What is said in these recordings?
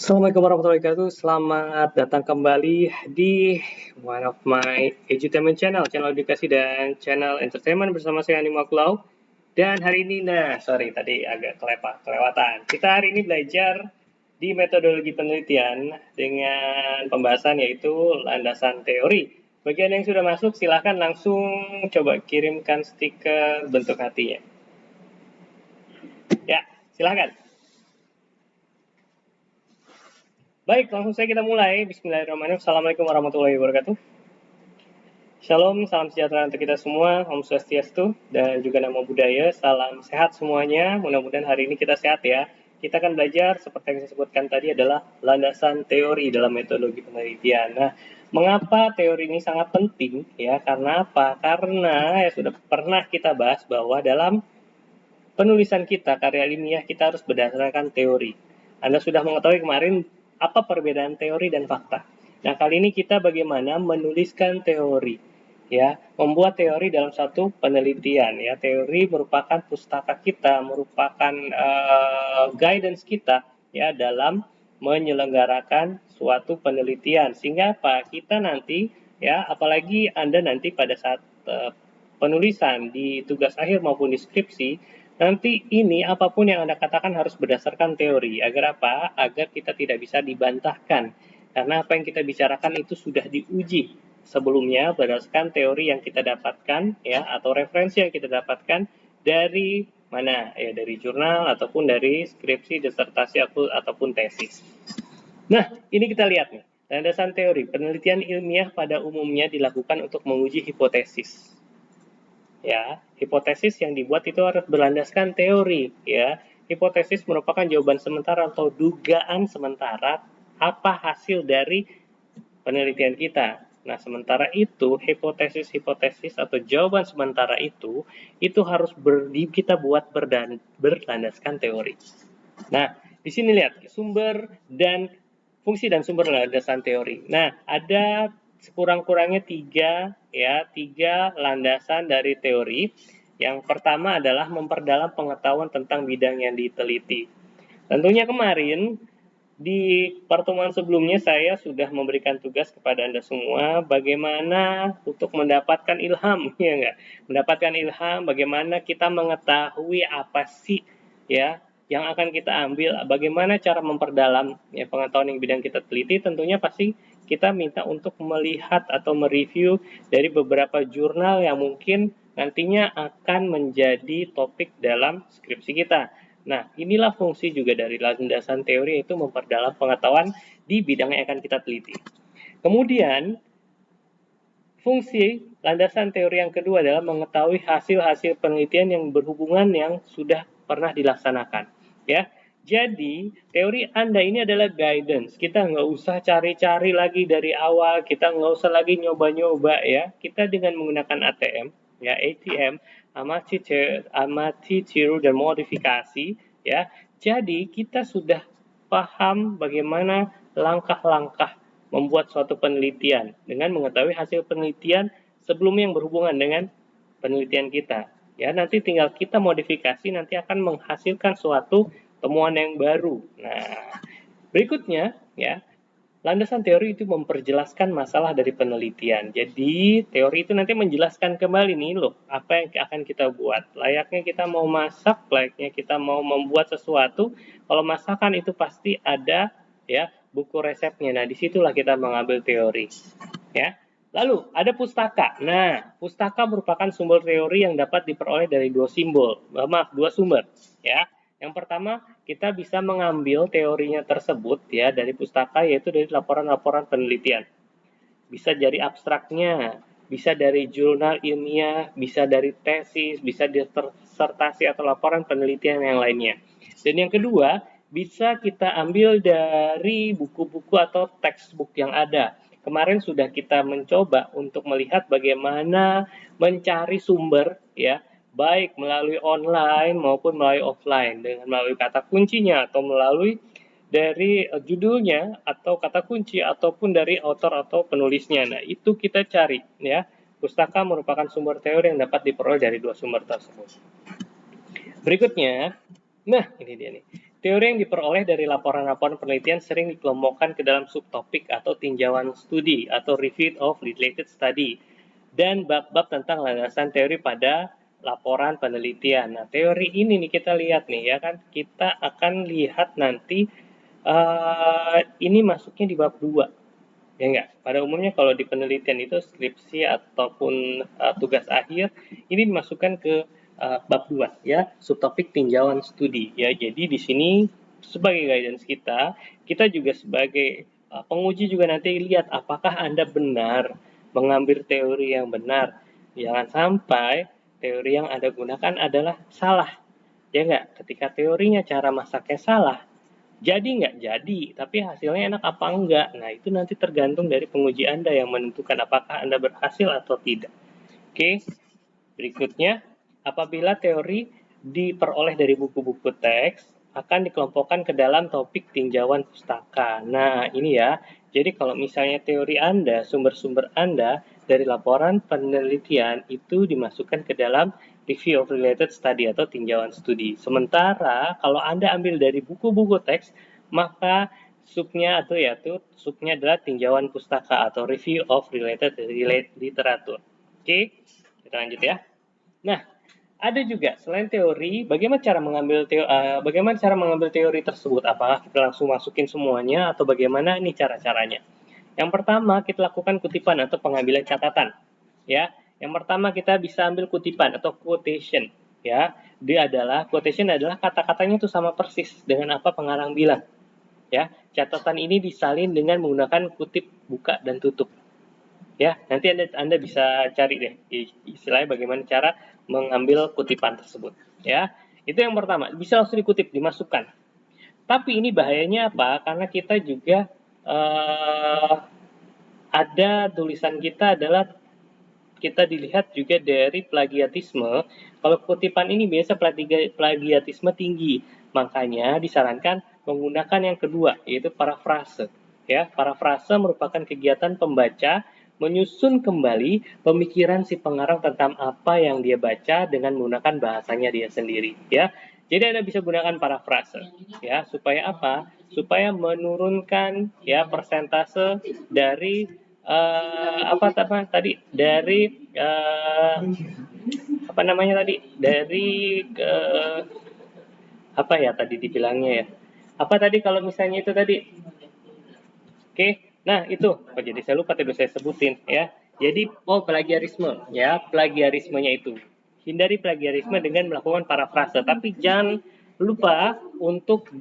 Assalamualaikum warahmatullahi wabarakatuh. Selamat datang kembali di one of my edutainment channel edukasi dan channel entertainment bersama saya Ani Maklau. Dan hari ini, tadi agak kelewatan. Kita hari ini belajar di metodologi penelitian dengan pembahasan yaitu landasan teori. Bagian yang sudah masuk silahkan langsung coba kirimkan stiker bentuk hatinya. Ya, silahkan. Baik, langsung saja kita mulai. Bismillahirrahmanirrahim. Assalamualaikum warahmatullahi wabarakatuh. Shalom, salam sejahtera untuk kita semua. Om Swastiastu dan juga Namo Buddhaya. Salam sehat semuanya. Mudah-mudahan hari ini kita sehat ya. Kita akan belajar seperti yang saya sebutkan tadi adalah landasan teori dalam metodologi penelitian. Nah, mengapa teori ini sangat penting ya? Karena apa? Karena ya sudah pernah kita bahas bahwa dalam penulisan kita, karya ilmiah kita harus berdasarkan teori. Anda sudah mengetahui kemarin apa perbedaan teori dan fakta. Nah, kali ini kita bagaimana menuliskan teori, ya, membuat teori dalam satu penelitian, ya. Teori merupakan pustaka kita, merupakan guidance kita, ya, dalam menyelenggarakan suatu penelitian. Sehingga apa? Kita nanti, ya, apalagi Anda nanti pada saat penulisan di tugas akhir maupun di skripsi, nanti ini apapun yang Anda katakan harus berdasarkan teori. Agar apa? Agar kita tidak bisa dibantahkan. Karena apa yang kita bicarakan itu sudah diuji sebelumnya berdasarkan teori yang kita dapatkan ya atau referensi yang kita dapatkan dari mana? Ya dari jurnal ataupun dari skripsi, disertasi ataupun tesis. Nah, ini kita lihat nih. Landasan teori. Penelitian ilmiah pada umumnya dilakukan untuk menguji hipotesis. Ya, hipotesis yang dibuat itu harus berlandaskan teori, ya. Hipotesis merupakan jawaban sementara atau dugaan sementara apa hasil dari penelitian kita. Nah, sementara itu hipotesis-hipotesis atau jawaban sementara itu harus kita buat berlandaskan teori. Nah, di sini lihat sumber dan fungsi dan sumber landasan teori. Nah, ada sekurang-kurangnya tiga landasan dari teori. Yang pertama adalah memperdalam pengetahuan tentang bidang yang diteliti. Tentunya kemarin di pertemuan sebelumnya saya sudah memberikan tugas kepada Anda semua bagaimana untuk mendapatkan ilham, ya enggak? Mendapatkan ilham bagaimana kita mengetahui apa sih ya yang akan kita ambil, bagaimana cara memperdalam ya pengetahuan yang bidang kita teliti. Tentunya pasti kita minta untuk melihat atau mereview dari beberapa jurnal yang mungkin nantinya akan menjadi topik dalam skripsi kita. Nah, inilah fungsi juga dari landasan teori, yaitu memperdalam pengetahuan di bidang yang akan kita teliti. Kemudian, fungsi landasan teori yang kedua adalah mengetahui hasil-hasil penelitian yang berhubungan yang sudah pernah dilaksanakan. Ya, jadi teori Anda ini adalah guidance. Kita nggak usah cari-cari lagi dari awal, kita nggak usah lagi nyoba-nyoba ya. Kita dengan menggunakan ATM, ya ATM, amati, tiru, dan modifikasi, ya. Jadi kita sudah paham bagaimana langkah-langkah membuat suatu penelitian dengan mengetahui hasil penelitian sebelumnya yang berhubungan dengan penelitian kita. Ya, nanti tinggal kita modifikasi, nanti akan menghasilkan suatu temuan yang baru. Nah, berikutnya ya, landasan teori itu memperjelaskan masalah dari penelitian. Jadi, teori itu nanti menjelaskan kembali nih loh, apa yang akan kita buat. Layaknya kita mau masak, layaknya kita mau membuat sesuatu, kalau masakan itu pasti ada ya buku resepnya. Nah, disitulah kita mengambil teori. Ya. Lalu ada pustaka. Nah, pustaka merupakan sumber teori yang dapat diperoleh dari dua sumber. Ya. Yang pertama, kita bisa mengambil teorinya tersebut ya dari pustaka, yaitu dari laporan-laporan penelitian. Bisa dari abstraknya, bisa dari jurnal ilmiah, bisa dari tesis, bisa disertasi atau laporan penelitian yang lainnya. Dan yang kedua, bisa kita ambil dari buku-buku atau textbook yang ada. Kemarin sudah kita mencoba untuk melihat bagaimana mencari sumber ya, baik melalui online maupun melalui offline, dengan melalui kata kuncinya atau melalui dari judulnya atau kata kunci ataupun dari author atau penulisnya. Nah, itu kita cari ya. Pustaka merupakan sumber teori yang dapat diperoleh dari dua sumber tersebut. Berikutnya, nah ini dia nih. Teori yang diperoleh dari laporan-laporan penelitian sering dikelompokkan ke dalam subtopik atau tinjauan studi atau review of related study dan bab-bab tentang landasan teori pada laporan penelitian. Nah, teori ini nih kita lihat nih ya kan, kita akan lihat nanti ini masuknya di bab 2. Ya enggak? Pada umumnya kalau di penelitian itu skripsi ataupun tugas akhir ini dimasukkan ke bab 2 ya, subtopik tinjauan studi ya. Jadi di sini sebagai guidance kita juga sebagai penguji juga nanti lihat apakah Anda benar mengambil teori yang benar. Jangan sampai teori yang Anda gunakan adalah salah. Ya enggak? Ketika teorinya cara masaknya salah, jadi nggak jadi, tapi hasilnya enak apa enggak. Nah, itu nanti tergantung dari penguji Anda yang menentukan apakah Anda berhasil atau tidak. Oke, berikutnya, apabila teori diperoleh dari buku-buku teks, akan dikelompokkan ke dalam topik tinjauan pustaka. Nah, ini ya. Jadi kalau misalnya teori Anda, sumber-sumber Anda dari laporan penelitian itu dimasukkan ke dalam review of related study atau tinjauan studi. Sementara kalau Anda ambil dari buku-buku teks, maka subnya adalah tinjauan pustaka atau review of related literature. Oke, kita lanjut ya. Nah, ada juga selain teori, bagaimana cara mengambil teori tersebut? Apakah kita langsung masukin semuanya atau bagaimana ini cara-caranya? Yang pertama, kita lakukan kutipan atau pengambilan catatan. Ya, yang pertama kita bisa ambil kutipan atau quotation. Ya, quotation adalah kata-katanya itu sama persis dengan apa pengarang bilang. Ya, catatan ini disalin dengan menggunakan kutip buka dan tutup. Ya, nanti Anda bisa cari deh istilahnya bagaimana cara mengambil kutipan tersebut. Ya, itu yang pertama. Bisa langsung dikutip, dimasukkan. Tapi ini bahayanya apa? Karena kita juga ada tulisan kita adalah kita dilihat juga dari plagiatisme. Kalau kutipan ini biasa plagiatisme tinggi, makanya disarankan menggunakan yang kedua, yaitu parafrase. Ya, parafrase merupakan kegiatan pembaca menyusun kembali pemikiran si pengarang tentang apa yang dia baca dengan menggunakan bahasanya dia sendiri. Ya, jadi Anda bisa gunakan parafrase. Ya, supaya apa? Supaya menurunkan ya persentase dari apa ya tadi dibilangnya ya, apa tadi kalau misalnya itu tadi. Oke, nah itu jadi saya lupa tadi saya sebutin ya. Jadi plagiarisme ya, plagiarismenya itu hindari plagiarisme dengan melakukan parafrase, tapi jangan lupa untuk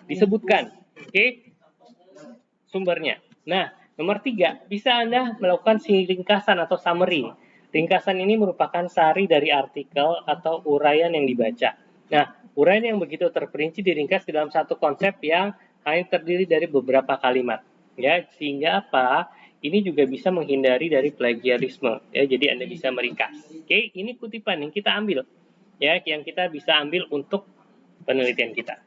disebutkan sumbernya. Nah, nomor 3, bisa Anda melakukan ringkasan atau summary. Ringkasan ini merupakan sari dari artikel atau uraian yang dibaca. Nah, uraian yang begitu terperinci diringkas di dalam satu konsep yang hanya terdiri dari beberapa kalimat. Ya, sehingga apa? Ini juga bisa menghindari dari plagiarisme. Ya, jadi Anda bisa meringkas. Oke, ini kutipan yang kita ambil. Ya, yang kita bisa ambil untuk penelitian kita.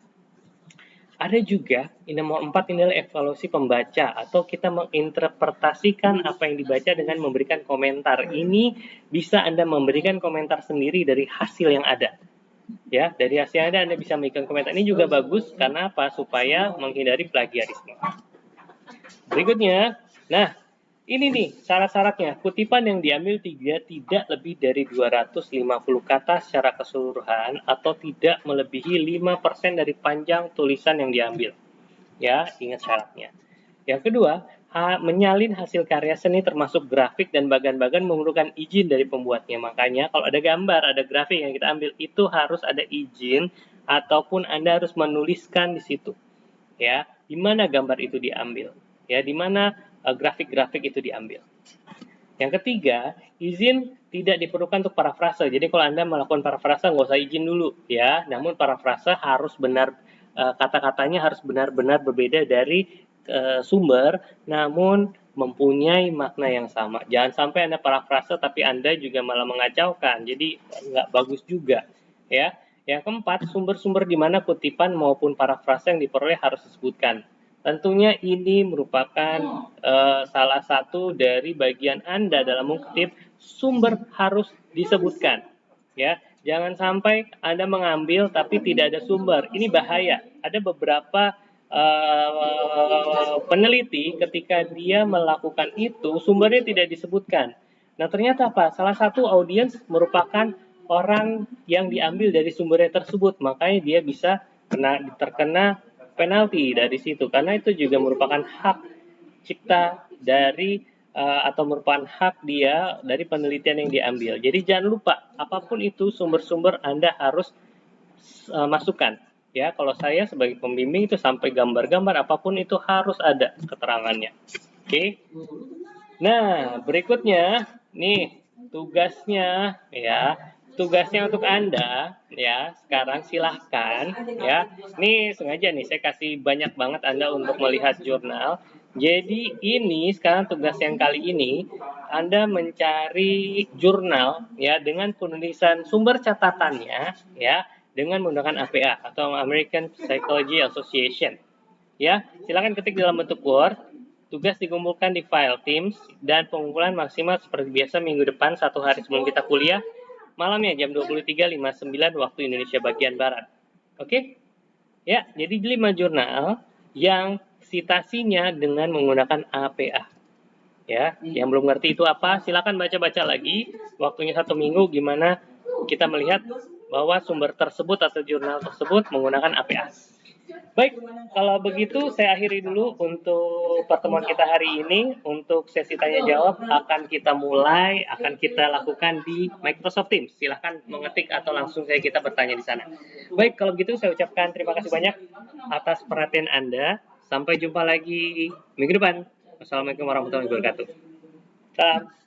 Ada juga yang nomor 4 ini adalah evaluasi pembaca atau kita menginterpretasikan apa yang dibaca dengan memberikan komentar. Ini bisa Anda memberikan komentar sendiri dari hasil yang ada. Ya, dari hasil yang ada Anda bisa memberikan komentar. Ini juga bagus karena apa? Supaya menghindari plagiarisme. Berikutnya, nah ini nih syarat-syaratnya. Kutipan yang diambil tidak lebih dari 250 kata secara keseluruhan atau tidak melebihi 5% dari panjang tulisan yang diambil. Ya, ingat syaratnya. Yang kedua, menyalin hasil karya seni termasuk grafik dan bagan-bagan memerlukan izin dari pembuatnya. Makanya kalau ada gambar, ada grafik yang kita ambil itu harus ada izin ataupun Anda harus menuliskan di situ. Ya, di mana gambar itu diambil. Ya, di mana grafik-grafik itu diambil. Yang ketiga, izin tidak diperlukan untuk parafrase. Jadi kalau Anda melakukan parafrase nggak usah izin dulu ya. Namun parafrase harus benar kata-katanya harus benar-benar berbeda dari sumber, namun mempunyai makna yang sama. Jangan sampai Anda parafrase tapi Anda juga malah mengacaukan. Jadi nggak bagus juga ya. Yang keempat, sumber-sumber di mana kutipan maupun parafrase yang diperoleh harus disebutkan. Tentunya ini merupakan salah satu dari bagian Anda dalam mengutip, sumber harus disebutkan. Ya, Jangan sampai Anda mengambil tapi tidak ada sumber. Ini bahaya. Ada beberapa peneliti ketika dia melakukan itu, sumbernya tidak disebutkan. Nah, ternyata apa? Salah satu audiens merupakan orang yang diambil dari sumbernya tersebut, makanya dia bisa terkena penalti dari situ, karena itu juga merupakan hak cipta dari atau merupakan hak dia dari penelitian yang diambil. Jadi jangan lupa, apapun itu sumber-sumber Anda harus masukkan. Ya, kalau saya sebagai pembimbing itu sampai gambar-gambar apapun itu harus ada keterangannya. Oke. Nah, berikutnya nih tugasnya ya. Tugasnya untuk Anda ya, sekarang silahkan ya. Nih sengaja nih saya kasih banyak banget Anda untuk melihat jurnal. Jadi ini sekarang tugas yang kali ini Anda mencari jurnal ya dengan penulisan sumber catatannya ya dengan menggunakan APA atau American Psychology Association. Ya, silakan ketik dalam bentuk Word. Tugas dikumpulkan di file Teams dan pengumpulan maksimal seperti biasa minggu depan 1 hari sebelum kita kuliah. Malamnya jam 23.59 waktu Indonesia bagian Barat. Oke? Ya, jadi 5 jurnal yang citasinya dengan menggunakan APA. Ya, yang belum ngerti itu apa, silakan baca-baca lagi. Waktunya 1 minggu gimana kita melihat bahwa sumber tersebut atau jurnal tersebut menggunakan APA. Baik, kalau begitu saya akhiri dulu untuk pertemuan kita hari ini. Untuk sesi tanya jawab akan kita mulai, akan kita lakukan di Microsoft Teams. Silahkan mengetik atau langsung saja kita bertanya di sana. Baik, kalau begitu saya ucapkan terima kasih banyak atas perhatian Anda. Sampai jumpa lagi minggu depan. Wassalamualaikum warahmatullahi wabarakatuh. Salam.